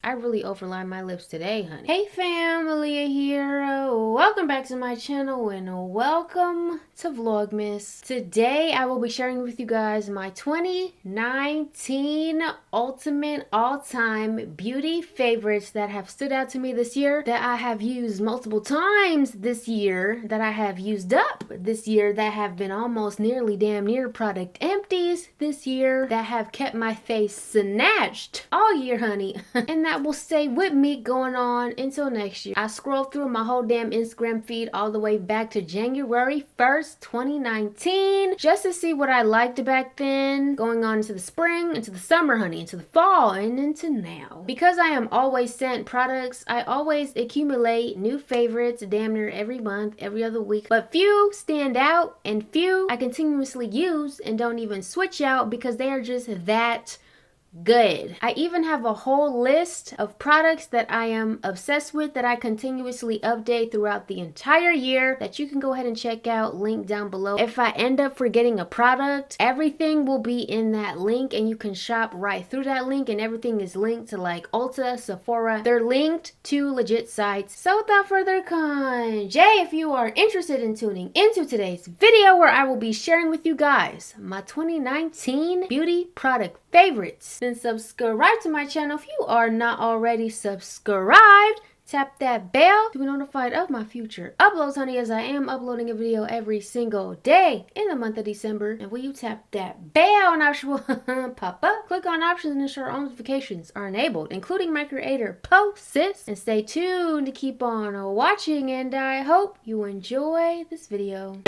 I really overlined my lips today, honey. Hey fam, Aaliyah here. Welcome back to my channel and welcome to Vlogmas. Today I will be sharing with you guys my 2019 ultimate all-time beauty favorites that have stood out to me this year, that I have used multiple times this year, that I have used up this year, that have been almost nearly damn near product empties this year, that have kept my face snatched all year, honey. And that will stay with me going on until next year. I scrolled through my whole damn Instagram feed all the way back to January 1st, 2019, just to see what I liked back then, going on into the spring, into the summer, honey, into the fall, and into now. Because I am always sent products, I always accumulate new favorites damn near every month, every other week, but few stand out and few I continuously use and don't even switch out because they are just that good. I even have a whole list of products that I am obsessed with that I continuously update throughout the entire year that you can go ahead and check out, link down below. If I end up forgetting a product, everything will be in that link and you can shop right through that link, and everything is linked to like Ulta, Sephora. They're linked to legit sites. So without further ado, if you are interested in tuning into today's video where I will be sharing with you guys my 2019 beauty product favorites, then subscribe to my channel if you are not already subscribed. Tap that bell to be notified of my future uploads, honey, as I am uploading a video every single day in the month of December. And when you tap that bell, an option will pop up. Click on options and ensure all notifications are enabled, including my creator posts. And stay tuned to keep on watching, and I hope you enjoy this video.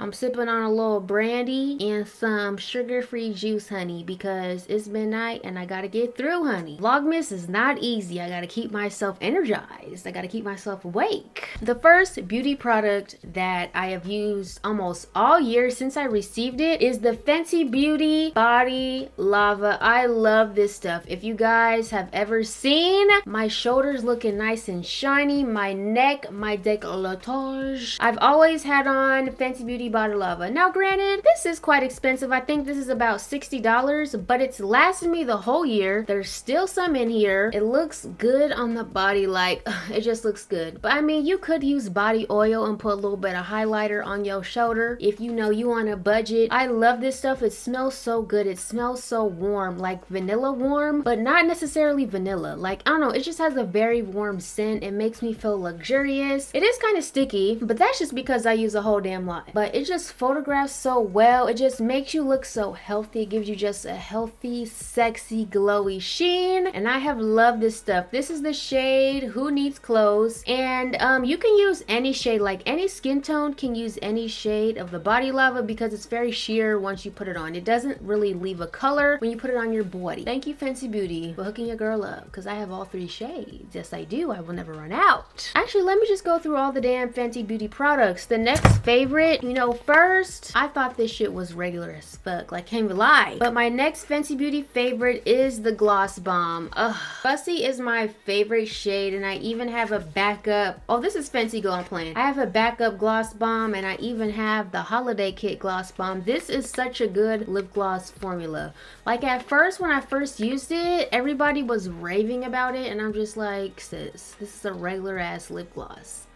I'm sipping on a little brandy and some sugar-free juice, honey, because it's midnight and I gotta get through, honey. Vlogmas is not easy. I gotta keep myself energized. I gotta keep myself awake. The first beauty product that I have used almost all year since I received it is the Fenty Beauty Body Lava. I love this stuff. If you guys have ever seen my shoulders looking nice and shiny, my neck, my décolletage, I've always had on Fenty Beauty Body Lava. Now granted, this is quite expensive. I think this is about $60, but it's lasted me the whole year. There's still some in here. It looks good on the body, like it just looks good. But I mean, you could use body oil and put a little bit of highlighter on your shoulder if you know you on a budget. I love this stuff. It smells so good. It smells so warm, like vanilla warm, but not necessarily vanilla. Like, I don't know, it just has a very warm scent. It makes me feel luxurious. It is kind of sticky, but that's just because I use a whole damn lot. But it just photographs so well. It just makes you look so healthy. It gives you just a healthy, sexy, glowy sheen, and I have loved this stuff. This is the shade Who Needs Clothes, and you can use any shade, like any skin tone can use any shade of the Body Lava because it's very sheer once you put it on. It doesn't really leave a color when you put it on your body. Thank you, Fenty Beauty, for hooking your girl up, because I have all three shades. Yes, I do. I will never run out. Actually, let me just go through all the damn Fenty Beauty products. The next favorite, you know, first, I thought this shit was regular as fuck, like, can't even lie. But my next Fenty Beauty favorite is the Gloss Bomb. Ugh. Fussy is my favorite shade, and I even have a backup. Oh, this is Fenty Glow I'm playing. I have a backup Gloss Bomb, and I even have the Holiday Kit Gloss Bomb. This is such a good lip gloss formula. Like, at first, when I first used it, everybody was raving about it, and I'm just like, sis, this is a regular ass lip gloss.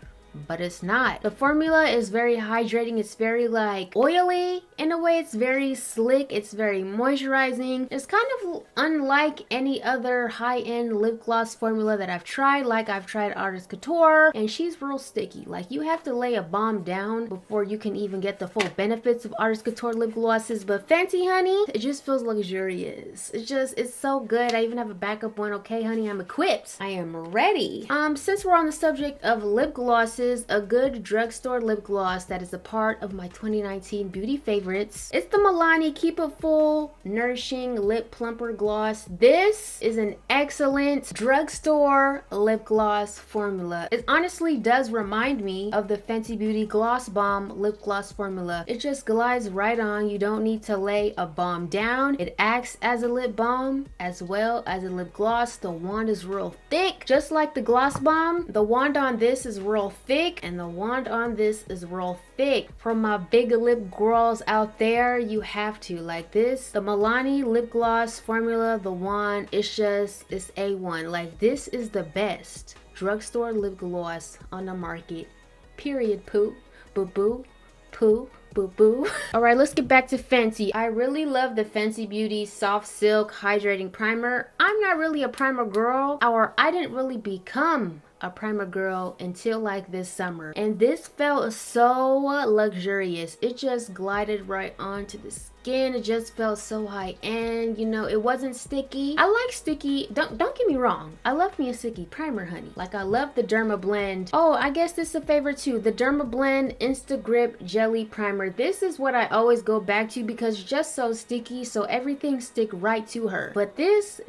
But it's not. The formula is very hydrating. It's very like oily in a way. It's very slick. It's very moisturizing. It's kind of unlike any other high-end lip gloss formula that I've tried. Like, I've tried Artist Couture, and she's real sticky. Like, you have to lay a bomb down before you can even get the full benefits of Artist Couture lip glosses. But Fenty, honey, it just feels luxurious. It's so good. I even have a backup one. Okay, honey, I'm equipped. I am ready. Since we're on the subject of lip glosses, a good drugstore lip gloss that is a part of my 2019 beauty favorites. It's the Milani Keep It Full Nourishing Lip Plumper Gloss. This is an excellent drugstore lip gloss formula. It honestly does remind me of the Fenty Beauty Gloss Bomb lip gloss formula. It just glides right on. You don't need to lay a balm down. It acts as a lip balm as well as a lip gloss. The wand is real thick. Just like the Gloss Bomb, the wand on this is real thick, and the wand on this is real thick. For my big lip girls out there, you have to like this. The Milani lip gloss formula, the wand, it's A1. Like, this is the best drugstore lip gloss on the market. Period. Poo. Boo boo. Poo. Boo boo. All right, let's get back to Fenty. I really love the Fenty Beauty Soft Silk Hydrating Primer. I'm not really a primer girl, or I didn't really become a primer girl until like this summer, and this felt so luxurious. It just glided right onto the skin. It just felt so high end, you know. It wasn't sticky. I like sticky, don't get me wrong, I love me a sticky primer, honey. Like, I love the Derma Blend. Oh, I guess this is a favorite too, the Derma Blend Insta Grip Jelly Primer. This is what I always go back to because it's just so sticky, so everything stick right to her. But this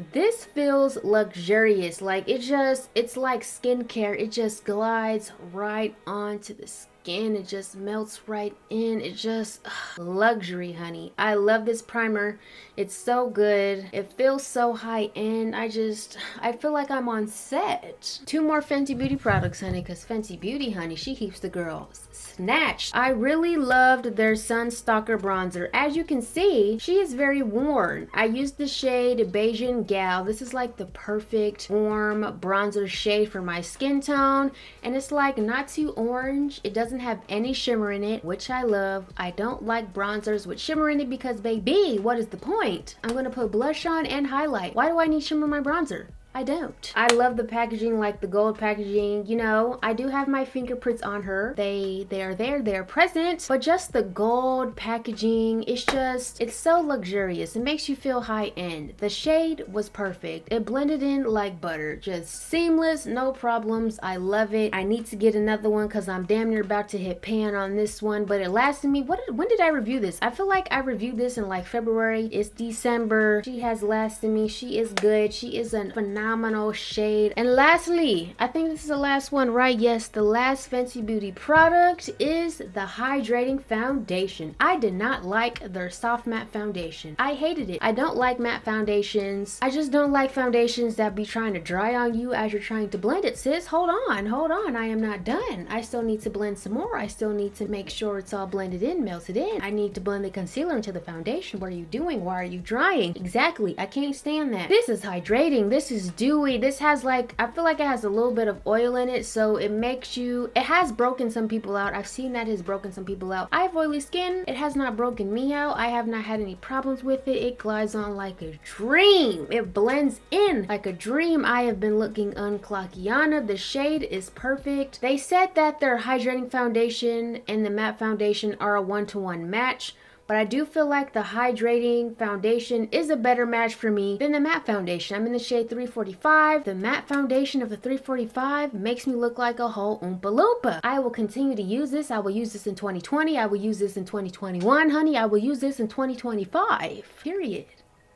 feels luxurious. Like, it's like skincare. It just glides right onto the skin. It just melts right in. It just luxury, honey. I love this primer. It's so good. It feels so high end. I feel like I'm on set. 2 more Fenty Beauty products, honey, because Fenty Beauty, honey, she keeps the girls snatched. I really loved their Sun Stalker bronzer. As you can see, she is very worn. I used the shade Beijing Gal. This is like the perfect warm bronzer shade for my skin tone, and it's like not too orange. It doesn't have any shimmer in it, which I love. I don't like bronzers with shimmer in it because, baby, what is the point? I'm gonna put blush on and highlight. Why do I need shimmer in my bronzer? I don't. I love the packaging, like the gold packaging. You know, I do have my fingerprints on her. They are there, they're present, but just the gold packaging, it's so luxurious. It makes you feel high end. The shade was perfect. It blended in like butter, just seamless, no problems. I love it. I need to get another one because I'm damn near about to hit pan on this one, but it lasted me. When did I review this? I feel like I reviewed this in like February. It's December. She has lasted me. She is good. She is a phenomenal shade. And lastly, I think this is the last one, right? Yes, the last Fenty Beauty product is the hydrating foundation. I did not like their soft matte foundation. I hated it. I don't like matte foundations. I just don't like foundations that be trying to dry on you as you're trying to blend it. Sis, hold on. I am not done. I still need to blend some more. I still need to make sure it's all blended in, melted in. I need to blend the concealer into the foundation. What are you doing? Why are you drying? Exactly. I can't stand that. This is hydrating. This is dewy. This has like, I feel like it has a little bit of oil in it, so it makes you, it has broken some people out. I've seen that has broken some people out. I have oily skin. It has not broken me out. I have not had any problems with it. It glides on like a dream. It blends in like a dream. I have been looking unclockiana. The shade is perfect. They said that their hydrating foundation and the matte foundation are a 1-to-1 match, but I do feel like the hydrating foundation is a better match for me than the matte foundation. I'm in the shade 345. The matte foundation of the 345 makes me look like a whole Oompa Loompa. I will continue to use this. I will use this in 2020. I will use this in 2021, honey. I will use this in 2025. Period.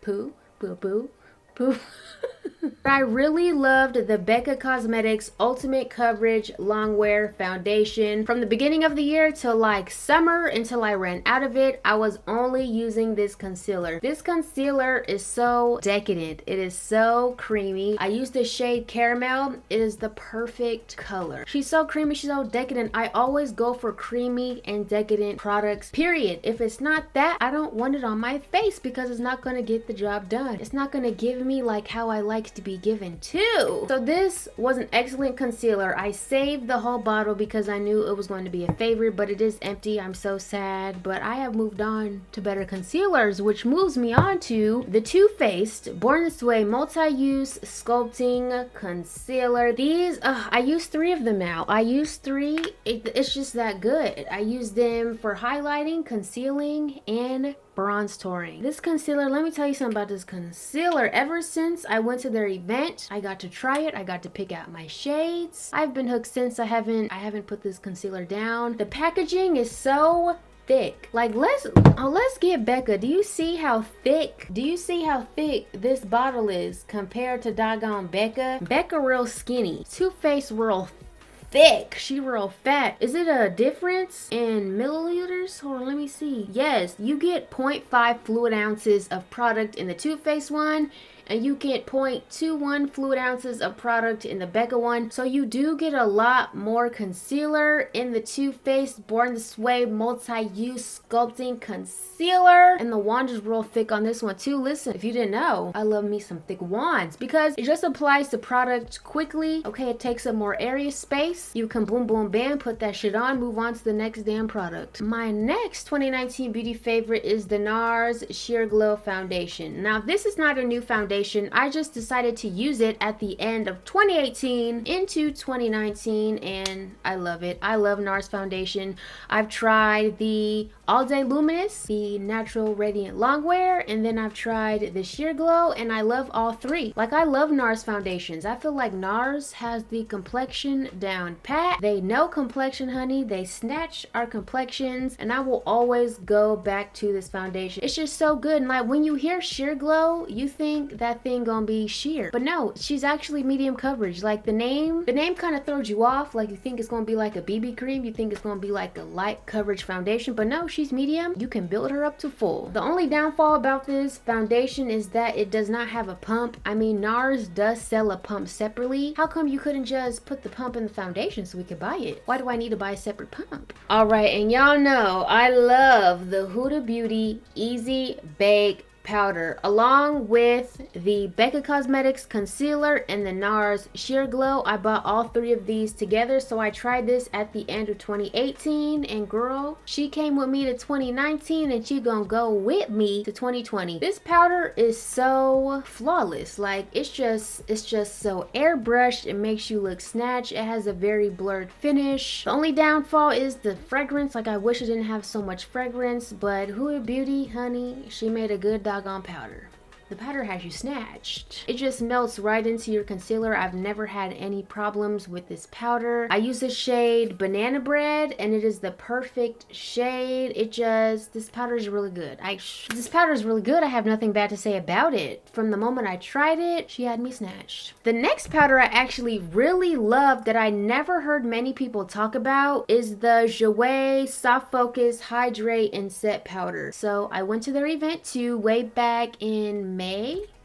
Poo, boo, boo, poo. I really loved the Becca Cosmetics Ultimate Coverage Longwear Foundation. From the beginning of the year till like summer, until I ran out of it, I was only using this concealer. This concealer is so decadent. It is so creamy. I used the shade Caramel. It is the perfect color. She's so creamy. She's so decadent. I always go for creamy and decadent products, period. If it's not that, I don't want it on my face because it's not going to get the job done. It's not going to give me like how I like to be given too. So this was an excellent concealer. I saved the whole bottle because I knew it was going to be a favorite, but it is empty. I'm so sad, but I have moved on to better concealers, which moves me on to the Too Faced Born This Way Multi-Use Sculpting Concealer. These, I use 3 of them now. I use 3. It's just that good. I use them for highlighting, concealing, and bronze touring. This concealer, let me tell you something about this concealer. Ever since I went to their event, I got to try it. I got to pick out my shades. I've been hooked since. I haven't put this concealer down. The packaging is so thick. Like, let's get Becca. Do you see how thick this bottle is compared to doggone Becca? Becca real skinny. Too Faced real thick. She real fat. Is it a difference in milliliters? Hold on, let me see. Yes, you get 0.5 fluid ounces of product in the Too Faced one and you get 0.21 fluid ounces of product in the Becca one. So you do get a lot more concealer in the Too Faced Born This Way multi-use sculpting concealer. And the wand is real thick on this one too. Listen, if you didn't know, I love me some thick wands because it just applies the product quickly. Okay, it takes up more area space. You can boom boom bam, put that shit on, move on to the next damn product. My next 2019 beauty favorite is the NARS Sheer Glow Foundation. Now this is not a new foundation. I just decided to use it at the end of 2018 into 2019 and I love it. I love NARS foundation. I've tried the All Day Luminous, the Natural Radiant Longwear, and then I've tried the Sheer Glow, and I love all three. Like, I love NARS foundations. I feel like NARS has the complexion down pat. They know complexion, honey. They snatch our complexions, and I will always go back to this foundation. It's just so good. And like, when you hear Sheer Glow, you think that thing gonna be sheer, but no, she's actually medium coverage. Like, the name kind of throws you off. Like, you think it's gonna be like a BB cream, you think it's gonna be like a light coverage foundation, but no, she's medium. You can build her up to full. The only downfall about this foundation is that it does not have a pump. I mean, NARS does sell a pump separately. How come you couldn't just put the pump in the foundation so we could buy it? Why do I need to buy a separate pump? All right, and y'all know I love the Huda Beauty Easy Bake powder along with the Becca Cosmetics concealer and the NARS Sheer Glow. I bought all three of these together, so I tried this at the end of 2018, and girl, she came with me to 2019 and she gonna go with me to 2020. This powder is so flawless. Like, it's just so airbrushed. It makes you look snatched. It has a very blurred finish. The only downfall is the fragrance. Like, I wish it didn't have so much fragrance, but Huda Beauty, honey, she made a good doggone powder. The powder has you snatched. It just melts right into your concealer. I've never had any problems with this powder. I use the shade Banana Bread, and it is the perfect shade. This powder is really good. This powder is really good. I have nothing bad to say about it. From the moment I tried it, she had me snatched. The next powder I actually really love that I never heard many people talk about is the Jouer Soft Focus Hydrate and Set Powder. So I went to their event too way back in May.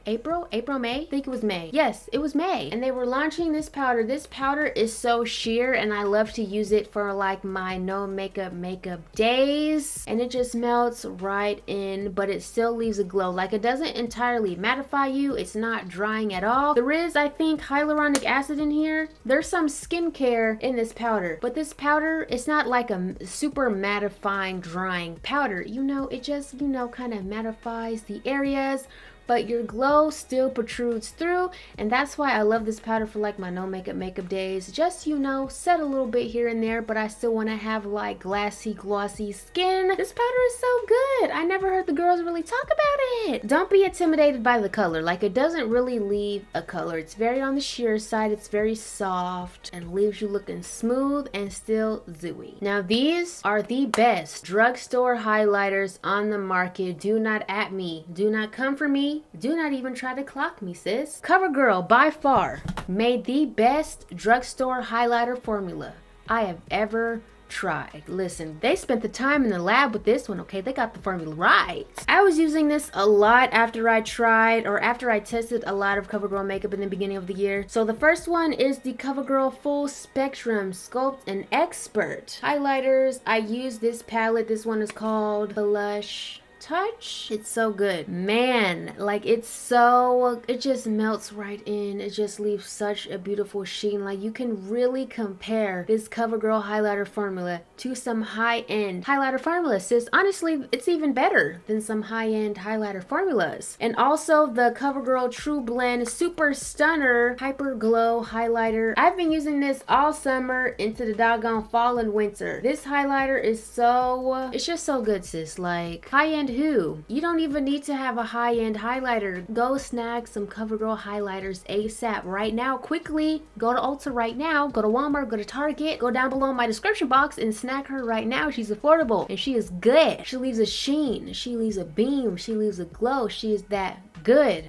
April, May? I think it was May. Yes, it was May. And they were launching this powder. This powder is so sheer, and I love to use it for like my no makeup days. And it just melts right in, but it still leaves a glow. Like, it doesn't entirely mattify you. It's not drying at all. There is, I think, hyaluronic acid in here. There's some skincare in this powder, but this powder, it's not like a super mattifying, drying powder. You know, it just, you know, kind of mattifies the areas, but your glow still protrudes through, and that's why I love this powder for like my no makeup days. Just, you know, set a little bit here and there, but I still want to have like glassy, glossy skin. This powder is so good. I never heard the girls really talk about it. Don't be intimidated by the color. Like, it doesn't really leave a color. It's very on the sheer side. It's very soft and leaves you looking smooth and still dewy. Now, these are the best drugstore highlighters on the market. Do not at me. Do not come for me. Do not even try to clock me, sis. CoverGirl, by far, made the best drugstore highlighter formula I have ever tried. Listen, they spent the time in the lab with this one, okay? They got the formula right. I was using this a lot after I tested a lot of CoverGirl makeup in the beginning of the year. So the first one is the CoverGirl Full Spectrum Sculpt and Expert highlighters. I use this palette. This one is called Blush Touch. It's so good, man. Like, it just melts right in. It just leaves such a beautiful sheen. Like, you can really compare this CoverGirl highlighter formula to some high-end highlighter formulas, sis. Honestly, it's even better than some high-end highlighter formulas. And also the CoverGirl True Blend Super Stunner Hyper Glow highlighter. I've been using this all summer into the doggone fall and winter. This highlighter is it's just so good, sis. Like, high-end who? You don't even need to have a high-end highlighter. Go snag some CoverGirl highlighters ASAP right now. Quickly go to Ulta right now. Go to Walmart. Go to Target. Go down below in my description box and snag her right now. She's affordable and she is good. She leaves a sheen. She leaves a beam. She leaves a glow. She is that good.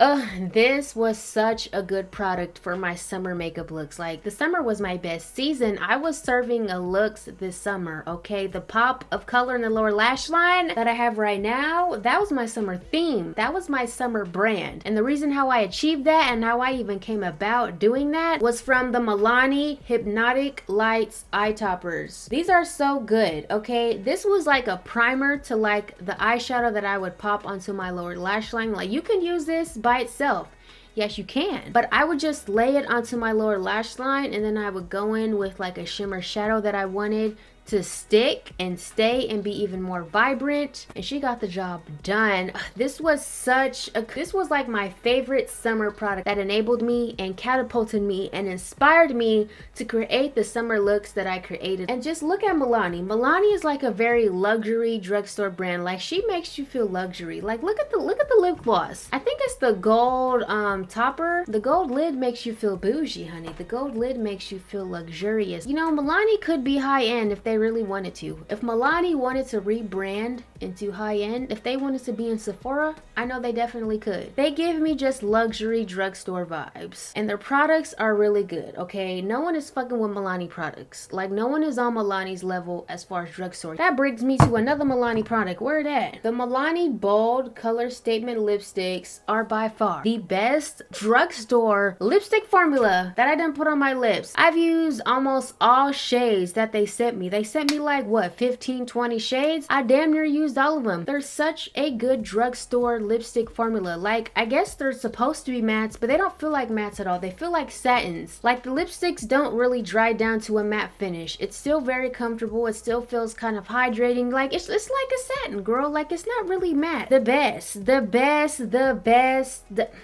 This was such a good product for my summer makeup looks. Like, the summer was my best season. I was serving a looks this summer, okay? The pop of color in the lower lash line that I have right now, that was my summer theme. That was my summer brand. And the reason how I achieved that and how I even came about doing that was from the Milani Hypnotic Lights eye toppers. These are so good, okay? This was like a primer to like the eyeshadow that I would pop onto my lower lash line. Like, you can use this by itself. Yes, you can. But I would just lay it onto my lower lash line, and then I would go in with like a shimmer shadow that I wanted to stick and stay and be even more vibrant, and she got the job done. This was like my favorite summer product that enabled me and catapulted me and inspired me to create the summer looks that I created. And just look at Milani. Milani is like a very luxury drugstore brand. Like, she makes you feel luxury. Like, look at the lip gloss. I think it's the gold topper. The gold lid makes you feel bougie, honey. The gold lid makes you feel luxurious. You know, Milani could be high end if they really wanted to. If Milani wanted to rebrand into high end, if they wanted to be in Sephora, I know they definitely could. They give me just luxury drugstore vibes, and their products are really good, okay? No one is fucking with Milani products. Like, no one is on Milani's level as far as drugstore. That brings me to another Milani product. Where it at? The Milani Bold Color Statement lipsticks are by far the best drugstore lipstick formula that I done put on my lips. I've used almost all shades that they sent me. They sent me like, what, 15, 20 shades? I damn near used all of them. They're such a good drugstore lipstick formula. Like, I guess they're supposed to be mattes, but they don't feel like mattes at all. They feel like satins. Like, the lipsticks don't really dry down to a matte finish. It's still very comfortable. It still feels kind of hydrating. Like, it's like a satin, girl. Like, it's not really matte. The best.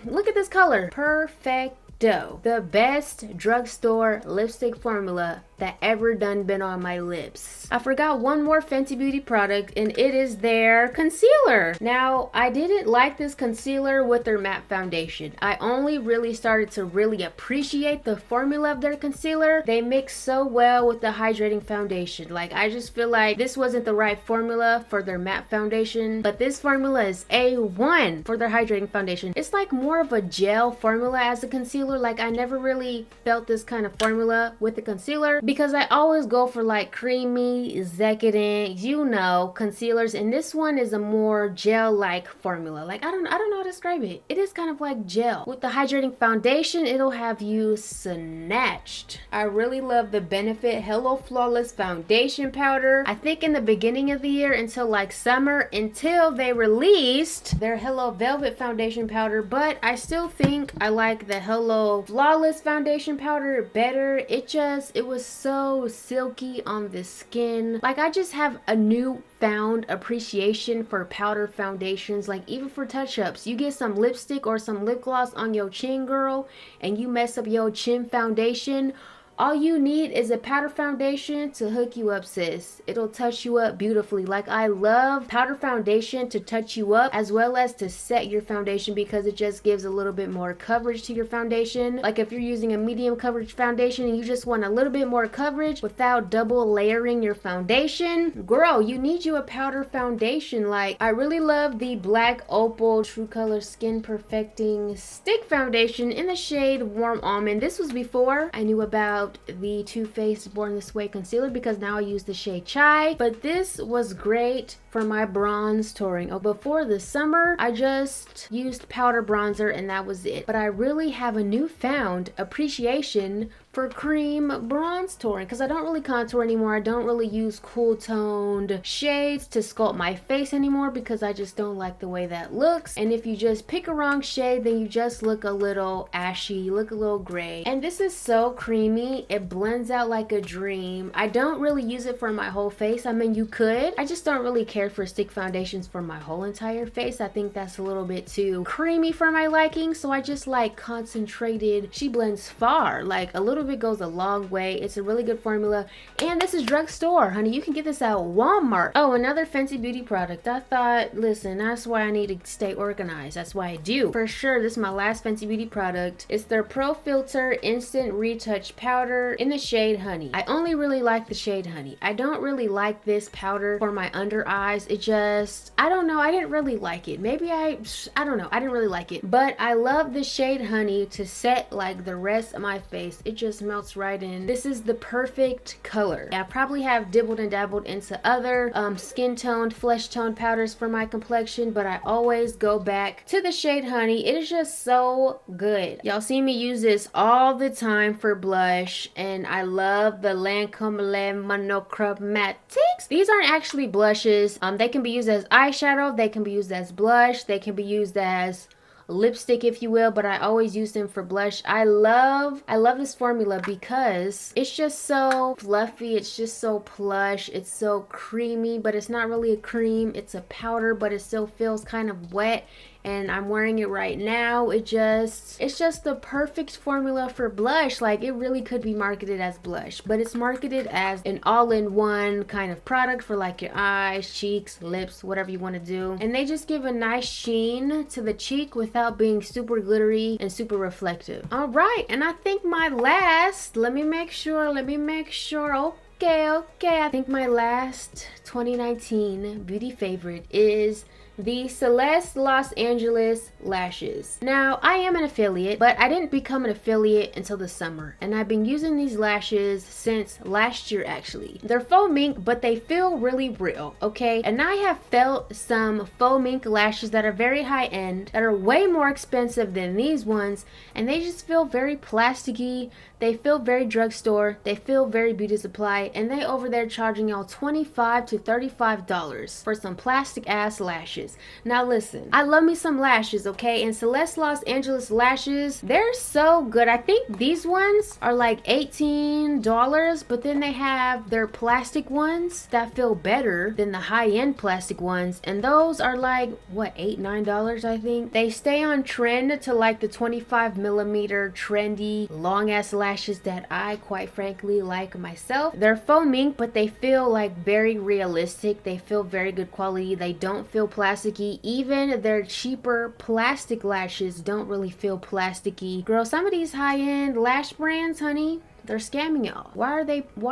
Look at this color. Perfecto. The best drugstore lipstick formula that ever done been on my lips. I forgot one more Fenty Beauty product, and it is their concealer. Now, I didn't like this concealer with their matte foundation. I only really started to really appreciate the formula of their concealer. They mix so well with the hydrating foundation. Like, I just feel like this wasn't the right formula for their matte foundation, but this formula is A1 for their hydrating foundation. It's like more of a gel formula as a concealer. Like, I never really felt this kind of formula with the concealer, because I always go for like creamy, decadent, you know, concealers, and this one is a more gel-like formula. Like, I don't know how to describe it. It is kind of like gel. With the hydrating foundation, it'll have you snatched. I really love the Benefit Hello Flawless Foundation Powder. I think in the beginning of the year until like summer, until they released their Hello Velvet Foundation Powder, but I still think I like the Hello Flawless Foundation Powder better. It was so silky on the skin. Like, I just have a newfound appreciation for powder foundations. Like, even for touch-ups, you get some lipstick or some lip gloss on your chin, girl, and you mess up your chin foundation. All you need is a powder foundation to hook you up, sis. It'll touch you up beautifully. Like, I love powder foundation to touch you up as well as to set your foundation, because it just gives a little bit more coverage to your foundation. Like, if you're using a medium coverage foundation and you just want a little bit more coverage without double layering your foundation, girl, you need you a powder foundation. Like, I really love the Black Opal True Color Skin Perfecting Stick Foundation in the shade Warm Almond. This was before I knew about the Too Faced Born This Way concealer, because now I use the shade Chai, but this was great for my bronze touring. Before the summer, I just used powder bronzer and that was it. But I really have a newfound appreciation for cream bronze touring, because I don't really contour anymore. I don't really use cool toned shades to sculpt my face anymore, because I just don't like the way that looks. And if you just pick a wrong shade, then you just look a little ashy, you look a little gray. And this is so creamy. It blends out like a dream. I don't really use it for my whole face. I mean, you could. I just don't really care for stick foundations for my whole entire face. I think that's a little bit too creamy for my liking, so I just like concentrated. She blends far. Like, a little bit goes a long way. It's a really good formula, and this is drugstore, honey. You can get this at Walmart. Oh, another Fenty Beauty product. I thought, listen, that's why I need to stay organized. That's why I do. For sure, this is my last Fenty Beauty product. It's their Pro Filter Instant Retouch Powder in the shade Honey. I only really like the shade Honey. I don't really like this powder for my under eyes. guys, it just, I don't know, I didn't really like it. Maybe I don't know, I didn't really like it. But I love the shade Honey to set like the rest of my face. It just melts right in. This is the perfect color. I probably have dibbled and dabbled into other skin toned, flesh toned powders for my complexion, but I always go back to the shade Honey. It is just so good. Y'all see me use this all the time for blush, and I love the Lancome Monochromatics. These aren't actually blushes. They can be used as eyeshadow, they can be used as blush, they can be used as lipstick, if you will, but I always use them for blush. I love this formula because it's just so fluffy, it's just so plush, it's so creamy, but it's not really a cream, it's a powder, but it still feels kind of wet. And I'm wearing it right now. It's just the perfect formula for blush. Like, it really could be marketed as blush, but it's marketed as an all-in-one kind of product for like your eyes, cheeks, lips, whatever you want to do. And they just give a nice sheen to the cheek without being super glittery and super reflective. All right, and I think my last, let me make sure, okay, I think my last 2019 beauty favorite is the Celeste Los Angeles lashes. Now, I am an affiliate, but I didn't become an affiliate until the summer, and I've been using these lashes since last year actually. They're faux mink, but they feel really real, okay? And I have felt some faux mink lashes that are very high end, that are way more expensive than these ones, and they just feel very plasticky. They feel very drugstore, they feel very beauty supply, and they over there charging y'all $25 to $35 for some plastic ass lashes. Now listen, I love me some lashes, okay? And Celeste Los Angeles lashes, they're so good. I think these ones are like $18, but then they have their plastic ones that feel better than the high-end plastic ones, and those are like, what, $8, $9, I think? They stay on trend to like the 25mm trendy long ass lashes that I quite frankly like myself. They're faux mink, but they feel like very realistic. They feel very good quality. They don't feel plasticky. Even their cheaper plastic lashes don't really feel plasticky. Girl, some of these high-end lash brands, honey, they're scamming y'all. Why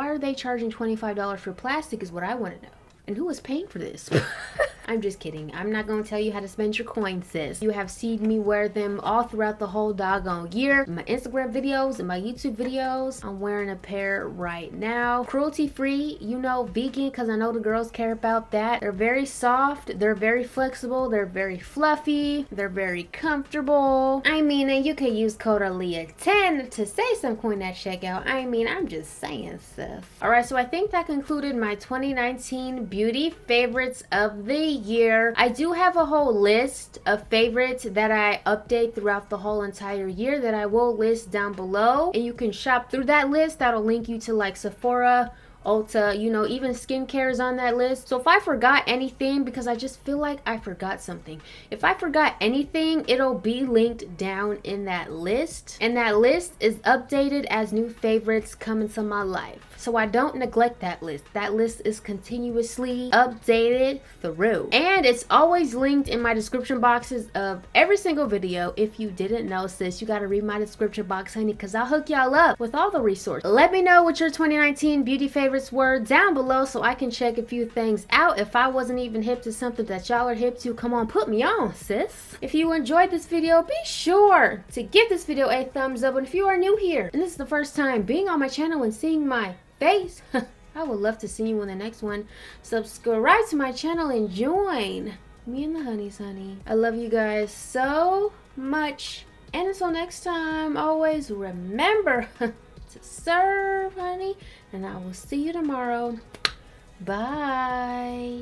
are they charging $25 for plastic is what I want to know. And who is paying for this? I'm just kidding. I'm not going to tell you how to spend your coins, sis. You have seen me wear them all throughout the whole doggone year. In my Instagram videos and my YouTube videos. I'm wearing a pair right now. Cruelty free, you know, vegan, because I know the girls care about that. They're very soft. They're very flexible. They're very fluffy. They're very comfortable. I mean, and you can use code ahliyah10 to save some coin at checkout. I mean, I'm just saying, sis. Alright, so I think that concluded my 2019 beauty favorites of the year. I do have a whole list of favorites that I update throughout the whole entire year that I will list down below, and you can shop through that list. That'll link you to like Sephora, Ulta, you know, even skincare is on that list. So if I forgot anything, because I just feel like I forgot something, if I forgot anything, it'll be linked down in that list, and that list is updated as new favorites come into my life. So I don't neglect that list. That list is continuously updated through, and it's always linked in my description boxes of every single video. If you didn't know, sis, you gotta read my description box, honey, because I'll hook y'all up with all the resources. Let me know what your 2019 beauty favorites were down below so I can check a few things out. If I wasn't even hip to something that y'all are hip to, come on, put me on, sis. If you enjoyed this video, be sure to give this video a thumbs up, and if you are new here and this is the first time being on my channel and seeing my face, I would love to see you in the next one. Subscribe to my channel and join me and the honeys, honey. I love you guys so much, and until next time, always remember to serve, honey, and I will see you tomorrow. Bye.